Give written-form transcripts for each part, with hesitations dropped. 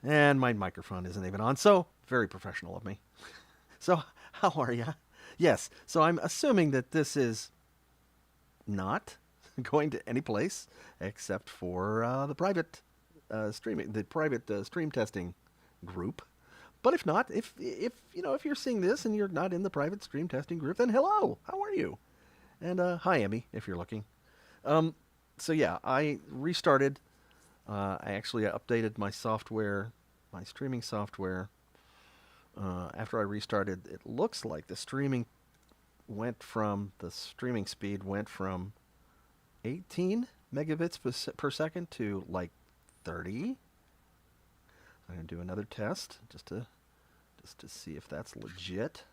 And my microphone isn't even on, so very professional of me. So, how are you? Yes, so I'm assuming that this is not going to any place except for the private stream testing group. But if not, if you know if you're seeing this and you're not in the private stream testing group, then hello, how are you? And hi, Emmy, if you're looking. Um, so yeah, I restarted. I actually updated my software, my streaming software. After I restarted, it looks like the streaming speed went from 18 megabits per second to like 30. I'm gonna do another test just to see if that's legit.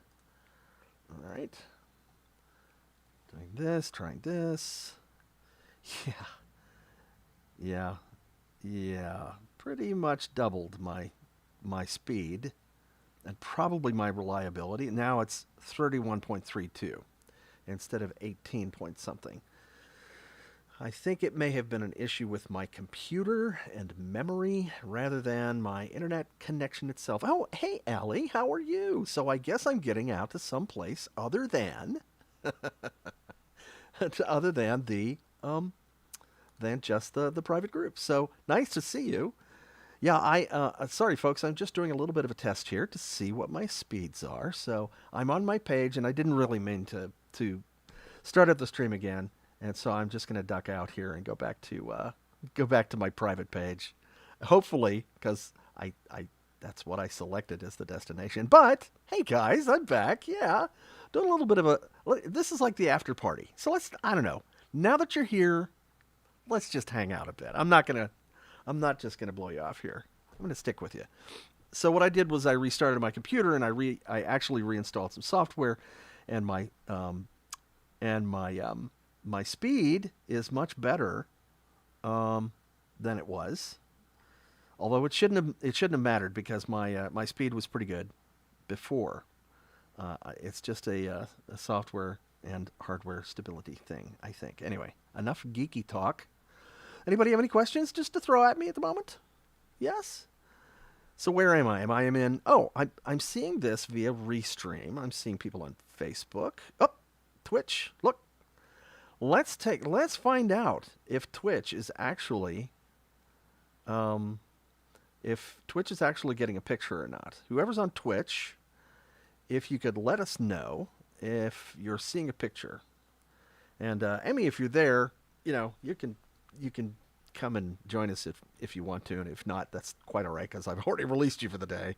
All right, trying this. Yeah, yeah, yeah. Pretty much doubled my speed and probably my reliability. Now it's 31.32 instead of 18 point something. I think it may have been an issue with my computer and memory rather than my internet connection itself. Oh, hey, Allie, how are you? So I guess I'm getting out to some place other than the than just the private group. So nice to see you. Yeah, sorry folks, I'm just doing a little bit of a test here to see what my speeds are. So I'm on my page, and I didn't really mean to start up the stream again, and so I'm just going to duck out here and go back to my private page, hopefully, because I that's what I selected as the destination. But hey guys, I'm back. Yeah, doing a little bit of a. This is like the after party. So I don't know. Now that you're here, let's just hang out a bit. I'm not just gonna blow you off here. I'm gonna stick with you. So what I did was I restarted my computer and I actually reinstalled some software, and my speed is much better than it was. Although it shouldn't have mattered because my speed was pretty good before. It's just a software and hardware stability thing, I think. Anyway, enough geeky talk. Anybody have any questions just to throw at me at the moment? Yes? So where am I? I'm seeing this via Restream. I'm seeing people on Facebook. Oh, Twitch. Look. Let's find out if Twitch is actually getting a picture or not. Whoever's on Twitch, if you could let us know if you're seeing a picture. And Emmy, if you're there, you can come and join us if you want to, and if not, that's quite all right because I've already released you for the day.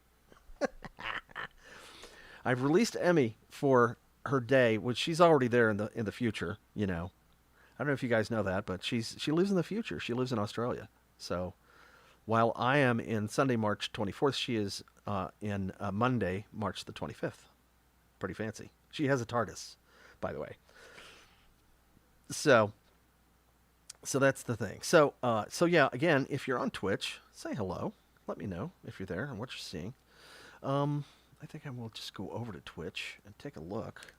I've released Emmy for her day, which she's already there in the future. I don't know if you guys know that, but she lives in the future. She lives in Australia. So while I am in Sunday, March 24th, she is in Monday, March the 25th. Pretty fancy. She has a TARDIS, by the way. So that's the thing. So yeah, again, if you're on Twitch, say hello. Let me know if you're there and what you're seeing. I think I will just go over to Twitch and take a look.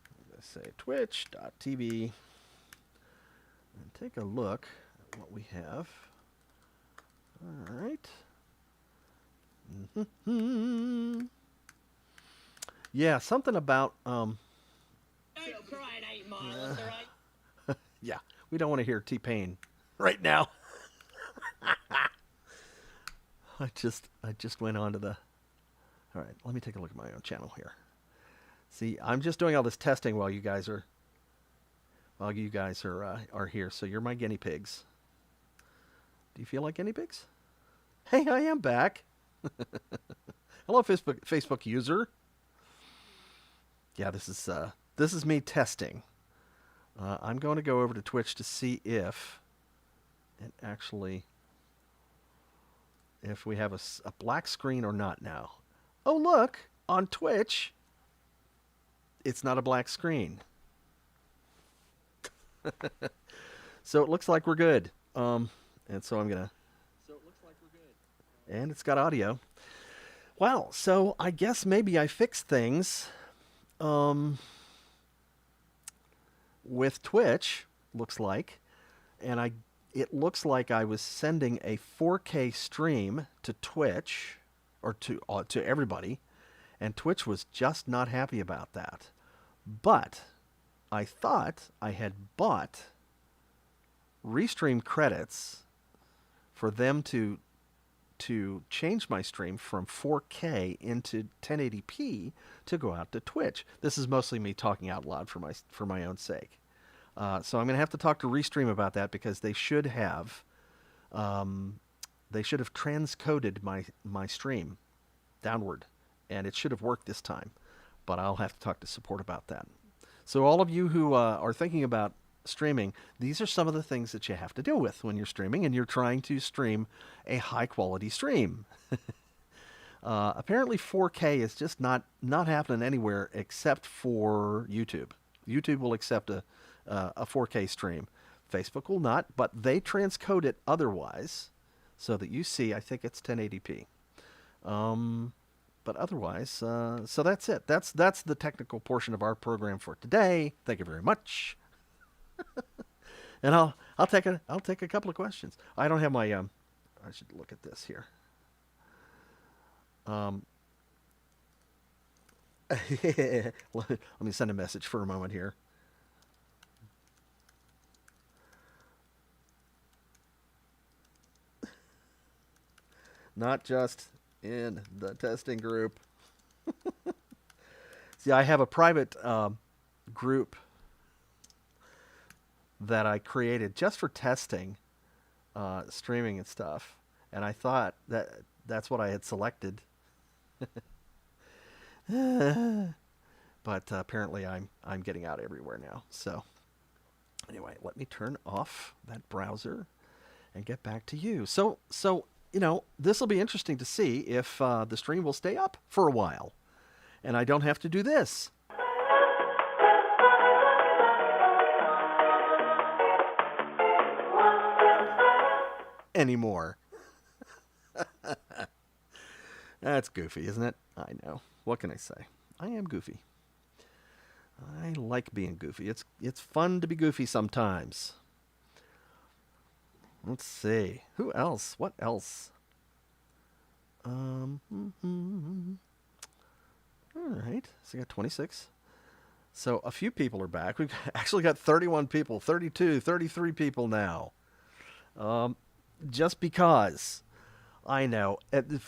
I'm going to say twitch.tv and take a look at what we have. All right. Mm-hmm. Yeah, something about yeah, we don't want to hear T-Pain right now. I just went on to the. All right, let me take a look at my own channel here. See, I'm just doing all this testing while you guys are are here. So you're my guinea pigs. Do you feel like guinea pigs? Hey, I am back. Hello, Facebook user. Yeah, this is me testing. I'm going to go over to Twitch to see if we have a black screen or not now. Oh, look, on Twitch, it's not a black screen. So it looks like we're good. And so I'm going to... And it's got audio. Wow, so I guess maybe I fixed things with Twitch, looks like. And it looks like I was sending a 4K stream to Twitch or to everybody, and Twitch was just not happy about that. But I thought I had bought Restream credits for them to change my stream from 4K into 1080p to go out to Twitch. This is mostly me talking out loud for my own sake. So I'm going to have to talk to Restream about that because they should have transcoded my stream downward, and it should have worked this time. But I'll have to talk to support about that. So all of you who are thinking about streaming, these are some of the things that you have to deal with when you're streaming and you're trying to stream a high quality stream. Apparently 4K is just not happening anywhere except for YouTube. YouTube will accept a 4K stream. Facebook will not, but they transcode it otherwise so that you see, I think it's 1080p. But otherwise, so that's it. That's the technical portion of our program for today. Thank you very much. And I'll take a couple of questions. I don't have my I should look at this here. Let me send a message for a moment here. Not just in the testing group. See, I have a private group that I created just for testing streaming and stuff, and I thought that's what I had selected. But apparently I'm getting out everywhere now. So anyway, let me turn off that browser and get back to you. So this will be interesting to see if the stream will stay up for a while, and I don't have to do this anymore. That's goofy, isn't it? I know. What can I say? I am goofy. I like being goofy. It's fun to be goofy sometimes. Let's see. Who else? What else? All right. So we got 26. So a few people are back. We've actually got 31 people, 32, 33 people now. Just because. I know. And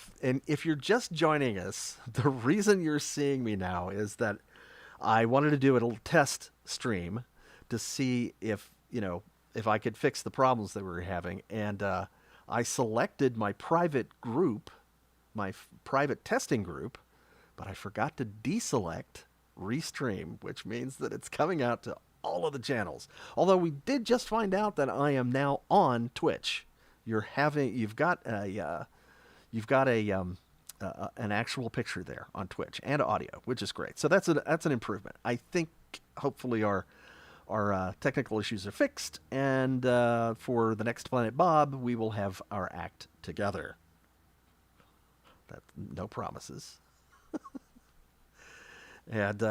if you're just joining us, the reason you're seeing me now is that I wanted to do a little test stream to see if I could fix the problems that we were having. And I selected my private group, my private testing group, but I forgot to deselect Restream, which means that it's coming out to all of the channels. Although we did just find out that I am now on Twitch. You've got an actual picture there on Twitch and audio, which is great. So that's an improvement. I think hopefully our technical issues are fixed, and for the next Planet Bob, we will have our act together. No promises. and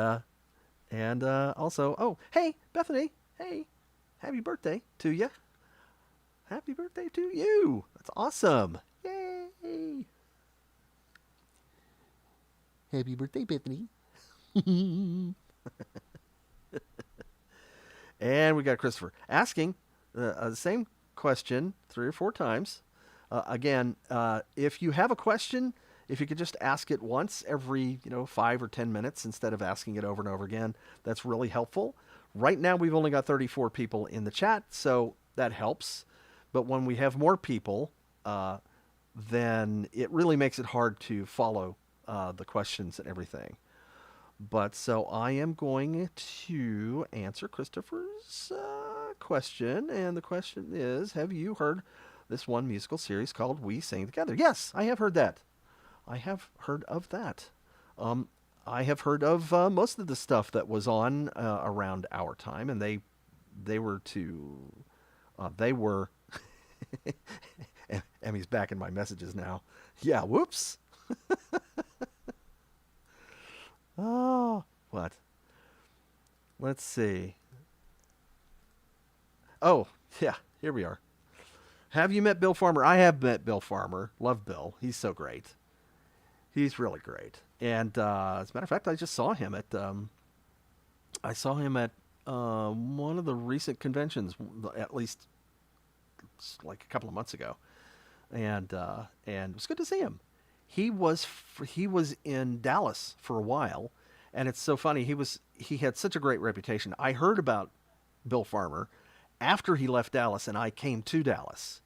also, oh, hey, Bethany, hey, happy birthday to you. Happy birthday to you. That's awesome. Yay. Happy birthday, Bethany. And we got Christopher asking the same question 3 or 4 times. Again, if you have a question, if you could just ask it once every 5 or 10 minutes instead of asking it over and over again, that's really helpful. Right now, we've only got 34 people in the chat, so that helps. But when we have more people, then it really makes it hard to follow the questions and everything. But so I am going to answer Christopher's question. And the question is, have you heard this one musical series called We Sing Together? Yes, I have heard that. I have heard of that. I have heard of most of the stuff that was on around our time. And they were Emmy's back in my messages now. Yeah, whoops. Oh, what? Let's see. Oh, yeah, here we are. Have you met Bill Farmer? I have met Bill Farmer. Love Bill. He's so great. He's really great. And as a matter of fact, I saw him at one of the recent conventions, at least like a couple of months ago, and it was good to see him. He was in Dallas for a while, and it's so funny. He had such a great reputation. I heard about Bill Farmer after he left Dallas, and I came to Dallas.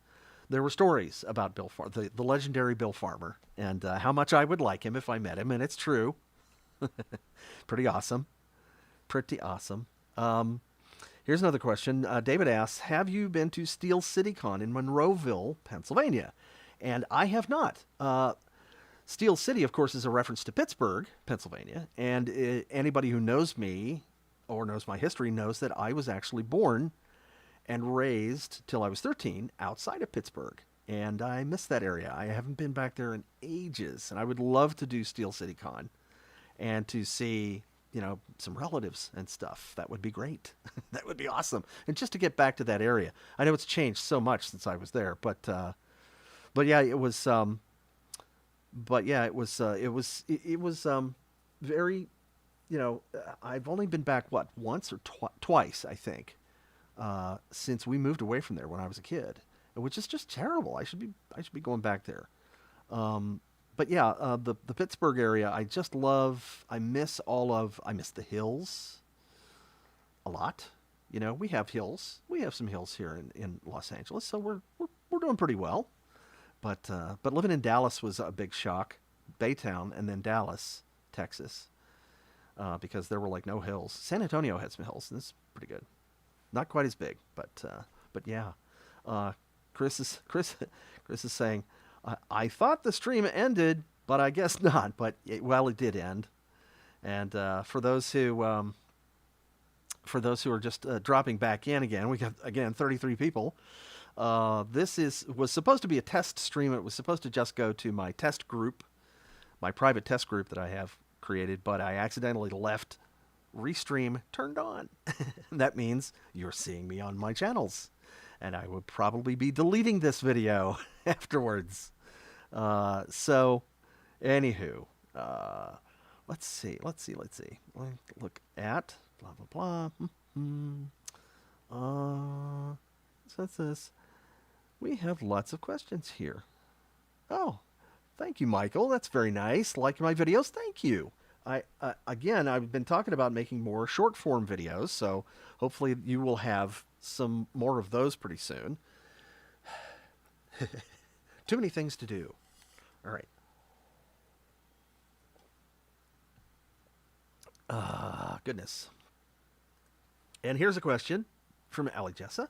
There were stories about the legendary Bill Farmer, and how much I would like him if I met him, and it's true. Pretty awesome. Pretty awesome. Here's another question. David asks, have you been to Steel City Con in Monroeville, Pennsylvania? And I have not. Steel City, of course, is a reference to Pittsburgh, Pennsylvania. And anybody who knows me or knows my history knows that I was actually born and raised till I was 13 outside of Pittsburgh. And I miss that area. I haven't been back there in ages. And I would love to do Steel City Con and to see, some relatives and stuff. That would be great. That would be awesome. And just to get back to that area. I know it's changed so much since I was there, but yeah, it was very, I've only been back once or twice, I think, since we moved away from there when I was a kid, which is just terrible. I should be going back there. But yeah, the Pittsburgh area, I just love. I miss the hills a lot. We have hills. We have some hills here in Los Angeles, so we're doing pretty well. But living in Dallas was a big shock. Baytown and then Dallas, Texas, because there were like no hills. San Antonio had some hills, and it's pretty good. Not quite as big, but yeah. Chris is saying, I thought the stream ended, but I guess not. But it did end. And for those who are just dropping back in again, we got again 33 people. This was supposed to be a test stream. It was supposed to just go to my test group, my private test group that I have created, but I accidentally left Restream turned on. That means you're seeing me on my channels, and I would probably be deleting this video afterwards. So, anywho, let's see. Look at blah blah blah. This. We have lots of questions here. Oh, thank you, Michael. That's very nice. Like my videos, thank you. I've been talking about making more short form videos, so hopefully you will have some more of those pretty soon. Too many things to do. All right. Goodness. And here's a question from Ali Jessa.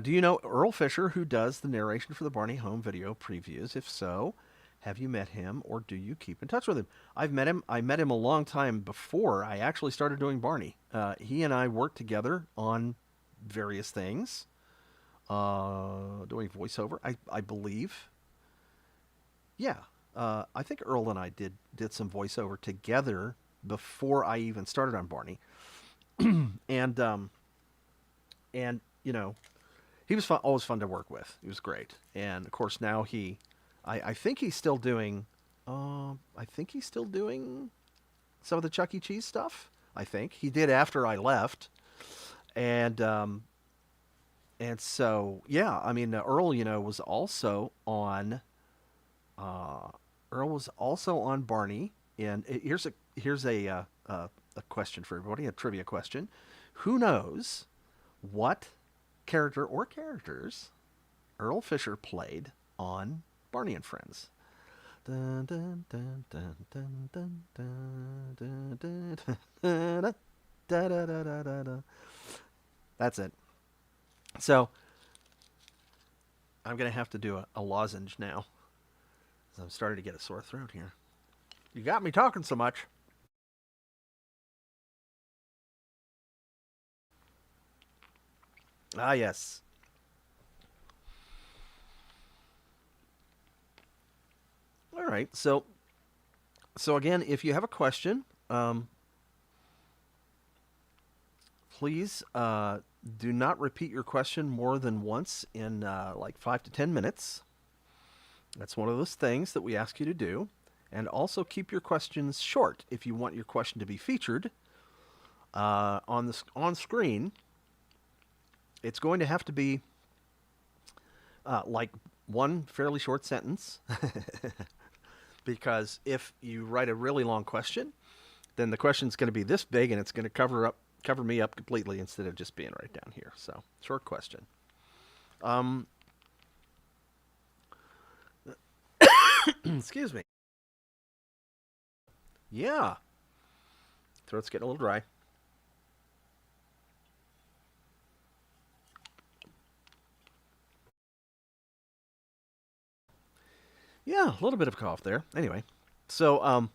Do you know Earl Fisher, who does the narration for the Barney home video previews? If so, have you met him, or do you keep in touch with him? I've met him. I met him a long time before I actually started doing Barney. He and I worked together on various things, doing voiceover, I believe. Yeah, I think Earl and I did some voiceover together before I even started on Barney. and he was always fun to work with. He was great. And of course now I think he's still doing some of the Chuck E. Cheese stuff. I think he did after I left. And so yeah, I mean, Earl, was also on Barney. And here's a question for everybody, a trivia question. Who knows what character or characters Earl Fisher played on Barney and Friends? Dun, dun, dun, dun, dun, dun, dun, dun, dun, dun, da, da, da, da, da, da. That's it. So I'm gonna have to do a lozenge now, because I'm starting to get a sore throat here. You got me talking so much. Ah, yes. All right. So again, if you have a question, please Do not repeat your question more than once in like 5 to 10 minutes. That's one of those things that we ask you to do. And also keep your questions short if you want your question to be featured on screen. It's going to have to be like one fairly short sentence, because if you write a really long question, then the question's going to be this big and it's going to cover me up completely instead of just being right down here. So, short question. Excuse me. Yeah, throat's getting a little dry. Yeah, a little bit of cough there. Anyway, so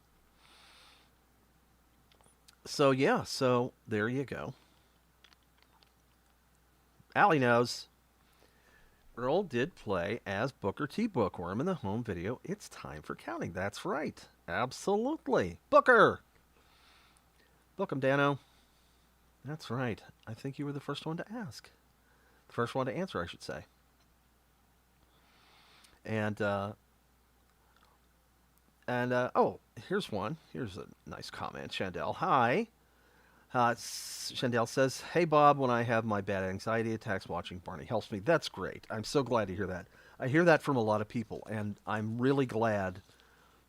so there you go. Allie knows. Earl did play as Booker T. Bookworm in the home video. It's time for counting. That's right. Absolutely. Booker! Book him, Dano. That's right. I think you were the first one to ask. The first one to answer, I should say. And, oh, here's one. Here's a nice comment. Chandel. Hi. Chandel says, "Hey Bob, when I have my bad anxiety attacks, watching Barney helps me." That's great. I'm so glad to hear that. I hear that from a lot of people, and I'm really glad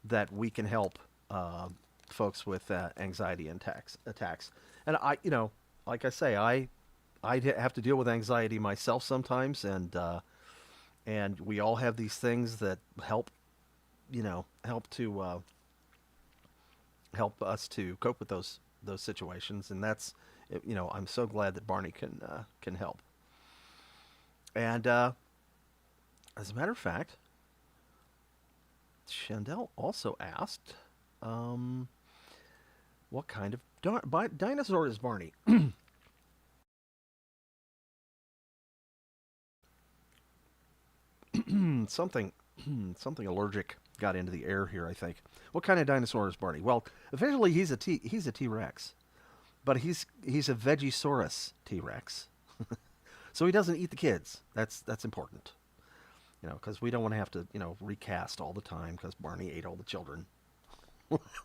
that we can help folks with anxiety attacks. And like I say, I have to deal with anxiety myself sometimes, and we all have these things that help, help us to cope with those situations, and that's, I'm so glad that Barney can help. And as a matter of fact, Chandel also asked, what kind of dinosaur is Barney? something something allergic got into the air here, I think. What kind of dinosaur is Barney? Well, officially he's a T-Rex, but he's a Vegisaurus T-Rex. So he doesn't eat the kids. That's important. Because we don't want to have to, recast all the time because Barney ate all the children.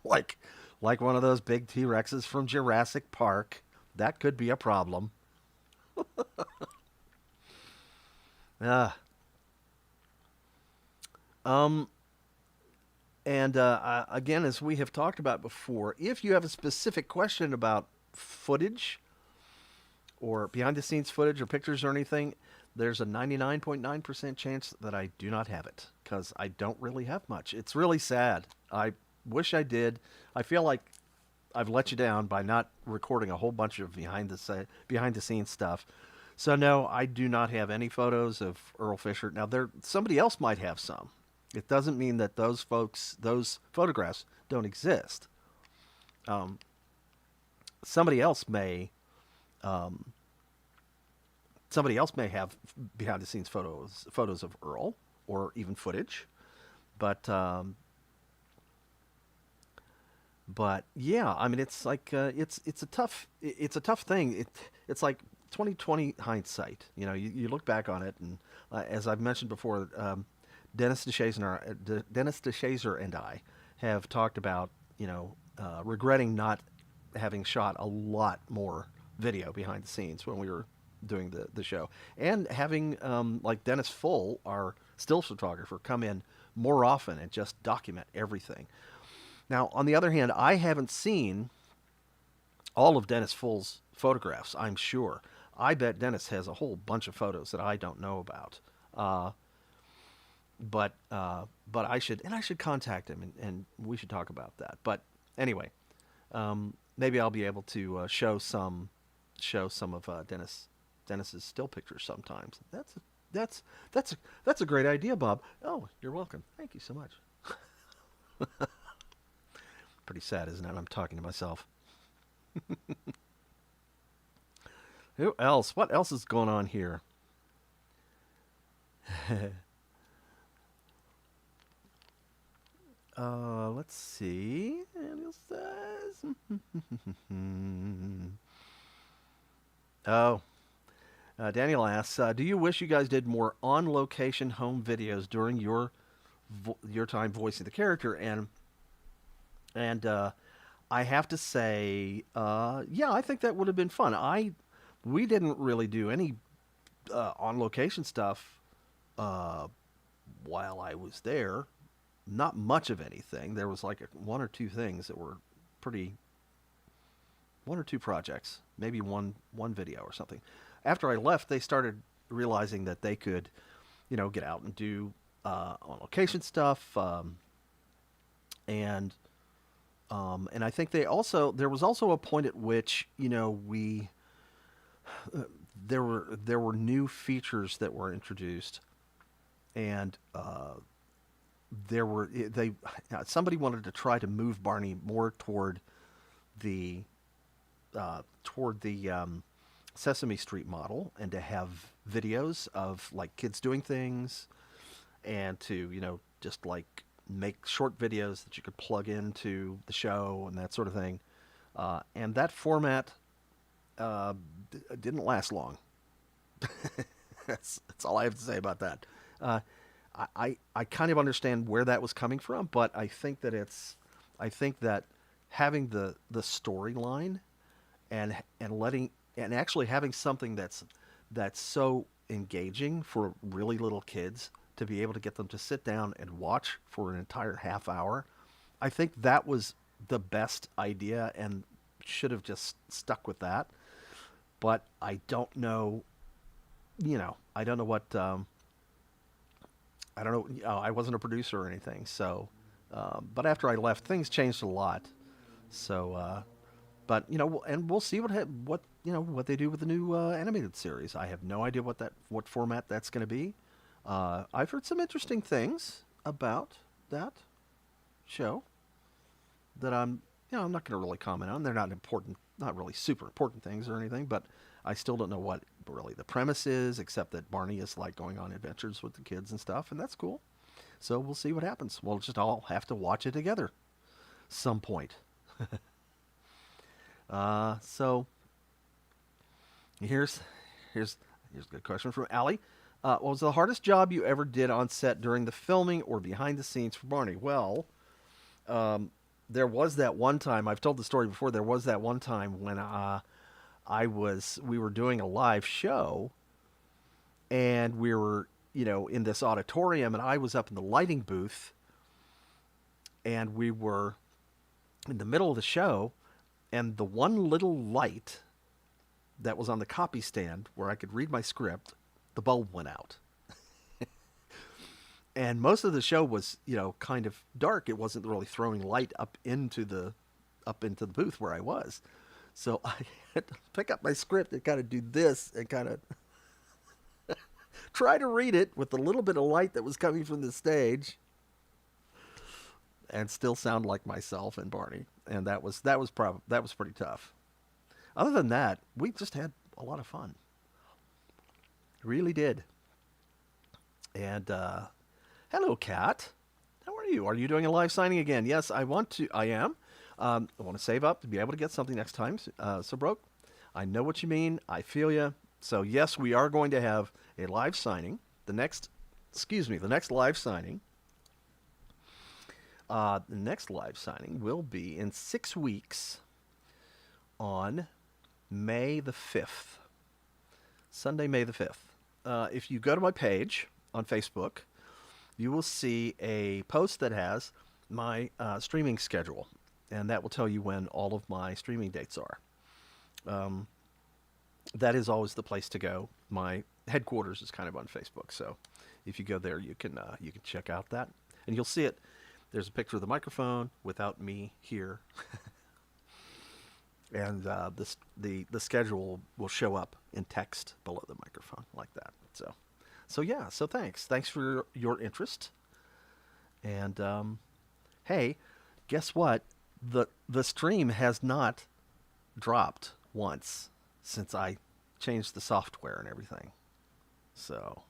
like like one of those big T-Rexes from Jurassic Park. That could be a problem. Ah. Um and again, as we have talked about before, if you have a specific question about footage or behind the scenes footage or pictures or anything, there's a 99.9% chance that I do not have it because I don't really have much. It's really sad. I wish I did. I feel like I've let you down by not recording a whole bunch of behind the scenes stuff. So no, I do not have any photos of Earl Fisher. Now somebody else might have some. It doesn't mean that those photographs don't exist. Um, somebody else may um, somebody else may have behind the scenes photos of Earl or even footage, but yeah, I mean it's like it's a tough thing. It's like 2020 hindsight. You look back on it, and as I've mentioned before, Dennis DeShazer and I have talked about regretting not having shot a lot more video behind the scenes when we were doing the show, and having like Dennis Full, our still photographer, come in more often and just document everything. Now, on the other hand, I haven't seen all of Dennis Full's photographs, I'm sure. I bet Dennis has a whole bunch of photos that I don't know about. But I should contact him, and we should talk about that. But anyway, maybe I'll be able to show some of Dennis's still pictures sometimes. That's a great idea, Bob. Oh, you're welcome. Thank you so much. Pretty sad, isn't it? I'm talking to myself. Who else? What else is going on here? Let's see. Daniel says. Oh, Daniel asks, do you wish you guys did more on-location home videos during your time voicing the character? And I have to say, yeah, I think that would have been fun. We didn't really do any on-location stuff uh, while I was there. Not much of anything. There was like one or two things that were pretty, one or two projects, maybe one video or something. After I left, they started realizing that they could, get out and do on location stuff, and and I think there was also a point at which we there were new features that were introduced, and there were they somebody wanted to try to move Barney more the toward the Sesame Street model, and to have videos of like kids doing things, and to just like make short videos that you could plug into the show and that sort of thing. And that format didn't last long. That's all I have to say about that. I kind of understand where that was coming from, but I think that having the storyline and actually having something that's so engaging for really little kids, to be able to get them to sit down and watch for an entire half hour, I think that was the best idea and should have just stuck with that. But I don't know, I don't know what, I don't know, I wasn't a producer or anything, so, but after I left, things changed a lot. So, but and we'll see what they do with the new animated series. I have no idea what format that's going to be. I've heard some interesting things about that show that I'm not going to really comment on. They're not important, not really super important things or anything, but I still don't know what really the premise is, except that Barney is like going on adventures with the kids and stuff, and that's cool. So we'll see what happens. We'll just all have to watch it together some point. So here's a good question from Allie. What was the hardest job you ever did on set during the filming or behind the scenes for Barney? Well, there was that one time, I've told the story before, there was that one time when we were doing a live show, and we were, in this auditorium, and I was up in the lighting booth, and we were in the middle of the show, and the one little light that was on the copy stand where I could read my script, the bulb went out. And most of the show was, kind of dark. It wasn't really throwing light up into the booth where I was. So I had to pick up my script and kind of do this and kind of try to read it with the little bit of light that was coming from the stage, and still sound like myself and Barney. And that was pretty tough. Other than that, we just had a lot of fun. Really did. And hello, Kat. How are you? Are you doing a live signing again? Yes, I am. I want to save up to be able to get something next time. So broke. I know what you mean. I feel you. So yes, we are going to have a live signing. The next live signing. The next live signing will be in 6 weeks on May the 5th. Sunday, May the 5th. If you go to my page on Facebook, you will see a post that has my streaming schedule, and that will tell you when all of my streaming dates are. That is always the place to go. My headquarters is kind of on Facebook, so if you go there, you can check out that, and you'll see it. There's a picture of the microphone without me here, and the schedule will show up in text below the microphone like that. So thanks for your interest, and hey, guess what? The stream has not dropped once since I changed the software and everything. So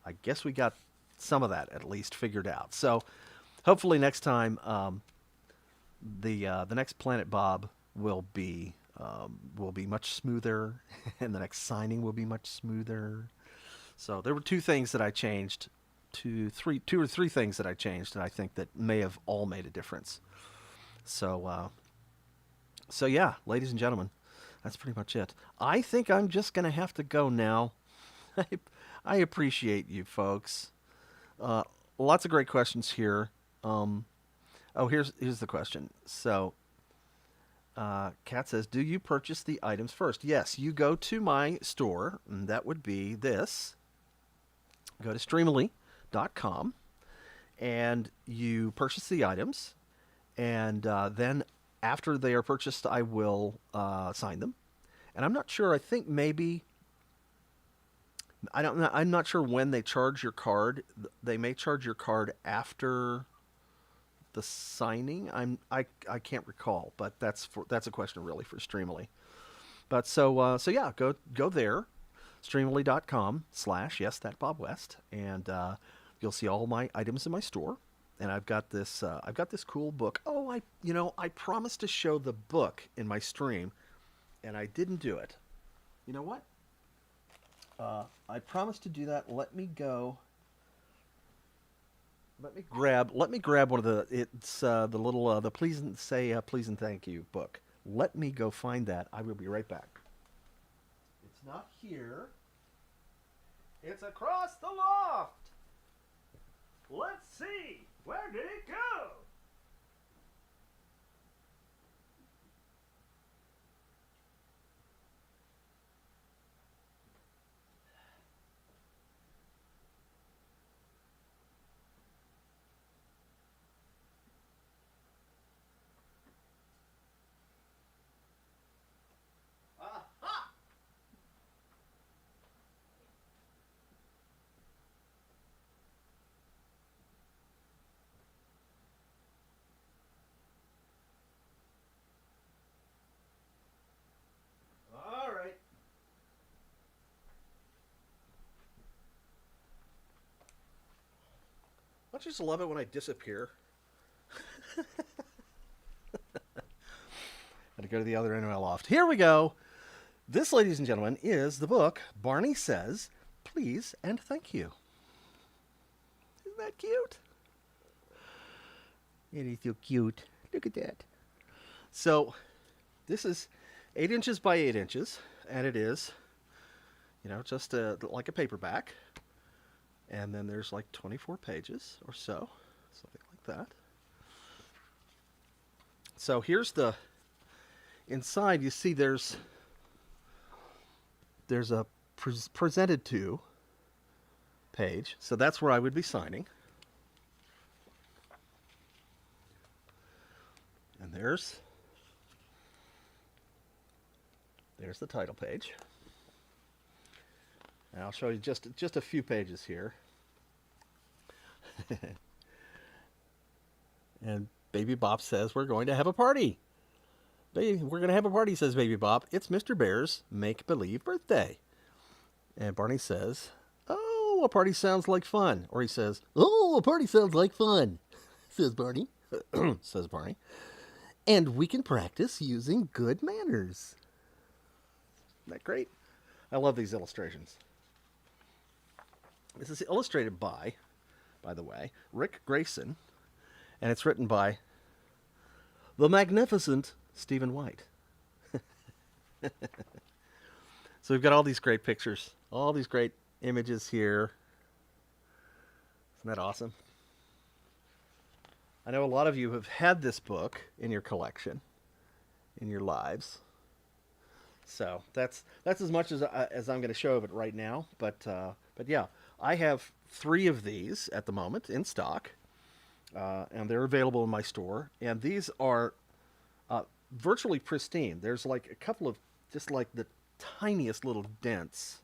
I guess we got some of that at least figured out. So hopefully next time, the next Planet Bob will be will be much smoother, and the next signing will be much smoother. So there were two things that I changed, two or three things that I changed, and I think that may have all made a difference. So, so yeah, ladies and gentlemen, that's pretty much it. I think I'm just gonna have to go now. I, I appreciate you folks. Uh, Lots of great questions here. Um, oh, here's the question. So, Kat says, "Do you purchase the items first?" Yes, you go to my store, and that would be this. Go to Streamily.com, and you purchase the items, and then after they are purchased, I will sign them. And I'm not sure. I think maybe I don't know. I'm not sure when they charge your card. They may charge your card after the signing. I can't recall, but that's a question really for Streamily. But so yeah, go there, streamily.com/ yes that Bob West, and you'll see all my items in my store. And I've got this cool book. Oh, I promised to show the book in my stream, and I didn't do it. You know what? I promised to do that. Let me go. Let me grab one of the. It's the little the please and say please and thank you book. Let me go find that. I will be right back. It's not here. It's across the loft. Let's see. Where did it go? Aha! All right. Don't you just love it when I disappear? Got to go to the other end of my loft. Here we go. This, ladies and gentlemen, is the book Barney Says Please and Thank You. Isn't that cute? It is so cute. Look at that. So, this is 8 inches by 8 inches, and it is, just like a paperback. And then there's like 24 pages or so, something like that. So here's the inside. You see, there's a presented to page, so that's where I would be signing. And there's the title page. And I'll show you just a few pages here. And Baby Bop says, "We're going to have a party. Baby, we're going to have a party," says Baby Bop. "It's Mr. Bear's make-believe birthday." And Barney says, "Oh, a party sounds like fun." Or he says, "Oh, a party sounds like fun," says Barney. says Barney. "And we can practice using good manners." Isn't that great? I love these illustrations. This is illustrated by the way, Rick Grayson, and it's written by the magnificent Stephen White. So we've got all these great pictures, all these great images here. Isn't that awesome? I know a lot of you have had this book in your collection, in your lives. So that's as much as I'm going to show of it right now. But yeah, I have 3 of these at the moment in stock, and they're available in my store. And these are virtually pristine. There's like a couple of just like the tiniest little dents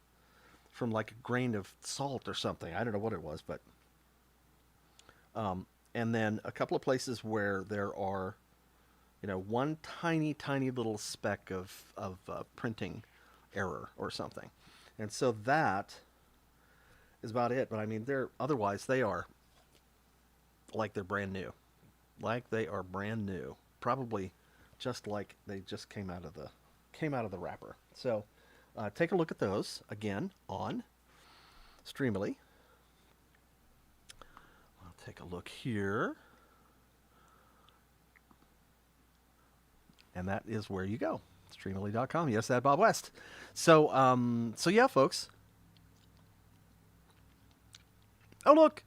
from like a grain of salt or something. I don't know what it was, but and then a couple of places where there are, one tiny little speck of printing error or something. And so that is about it. But I mean, they are like they're brand new. Like they are brand new. Probably just like they just came out of the came out of the wrapper. So take a look at those again on Streamily. I'll take a look here. And that is where you go. Streamily.com. Yes, that Bob West. So yeah, folks. Oh, look.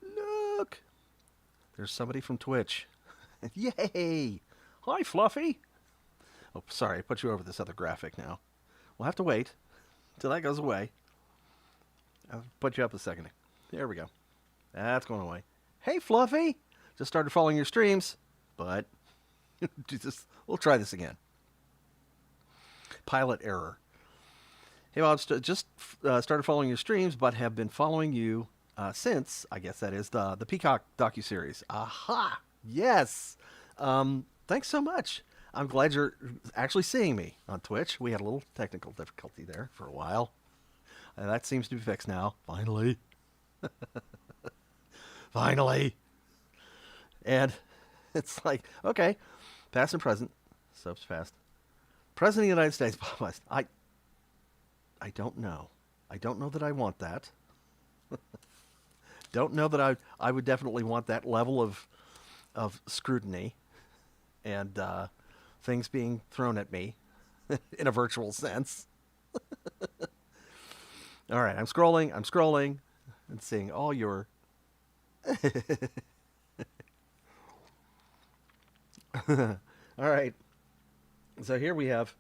Look. There's somebody from Twitch. Yay. Hi, Fluffy. Oh, sorry. I put you over this other graphic now. We'll have to wait until that goes away. I'll put you up a second. There we go. That's going away. Hey, Fluffy. Just started following your streams, but we'll try this again. Pilot error. Hey, Bob, just started following your streams, but have been following you since, I guess that is, the Peacock docuseries. Aha! Yes! Thanks so much. I'm glad you're actually seeing me on Twitch. We had a little technical difficulty there for a while. That seems to be fixed now. Finally. Finally. And it's like, okay, past and present. Subs fast. President of the United States, Bob West. I don't know. I don't know that I want that. Don't know that I would definitely want that level of scrutiny and things being thrown at me in a virtual sense. All right, I'm scrolling and seeing all your all right. So here we have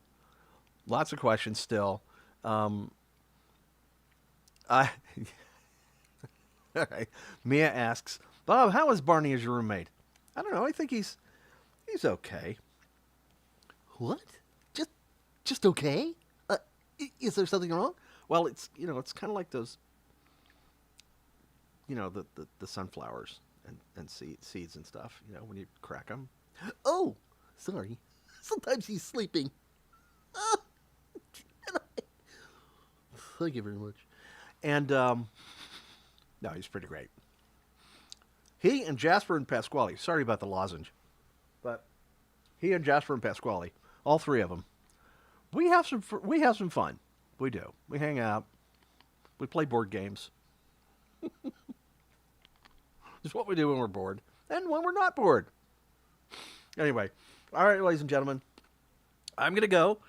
lots of questions still. All right. Mia asks, Bob, how is Barney as your roommate? I don't know. I think he's okay. What? Just okay? Is there something wrong? Well, it's kind of like those, the sunflowers and seeds and stuff. When you crack them. Oh, sorry. Sometimes he's sleeping. Thank you very much. And, no, he's pretty great. He and Jasper and Pasquale, sorry about the lozenge, but he and Jasper and Pasquale, all three of them, we have some fun. We do. We hang out. We play board games. It's what we do when we're bored. And when we're not bored. Anyway, all right, ladies and gentlemen, I'm going to go.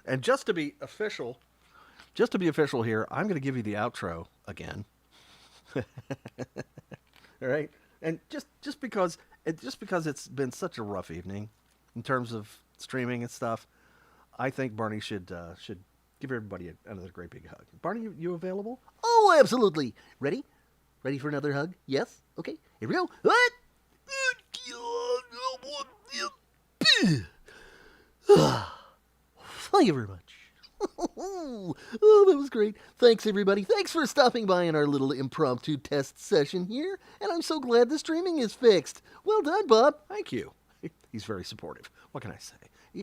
And just to be official here, I'm going to give you the outro again. All right? And just because it's been such a rough evening in terms of streaming and stuff, I think Barney should give everybody another great big hug. Barney, you available? Oh, absolutely. Ready? Ready for another hug? Yes? Okay. Here we go. What? Thank you very much. Oh, that was great. Thanks, everybody. Thanks for stopping by in our little impromptu test session here. And I'm so glad the streaming is fixed. Well done, Bob. Thank you. He's very supportive. What can I say?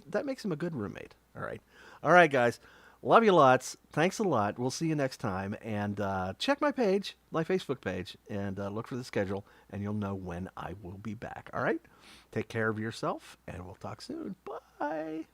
That makes him a good roommate. All right. All right, guys. Love you lots. Thanks a lot. We'll see you next time. And check my page, my Facebook page, and look for the schedule, and you'll know when I will be back. All right? Take care of yourself, and we'll talk soon. Bye.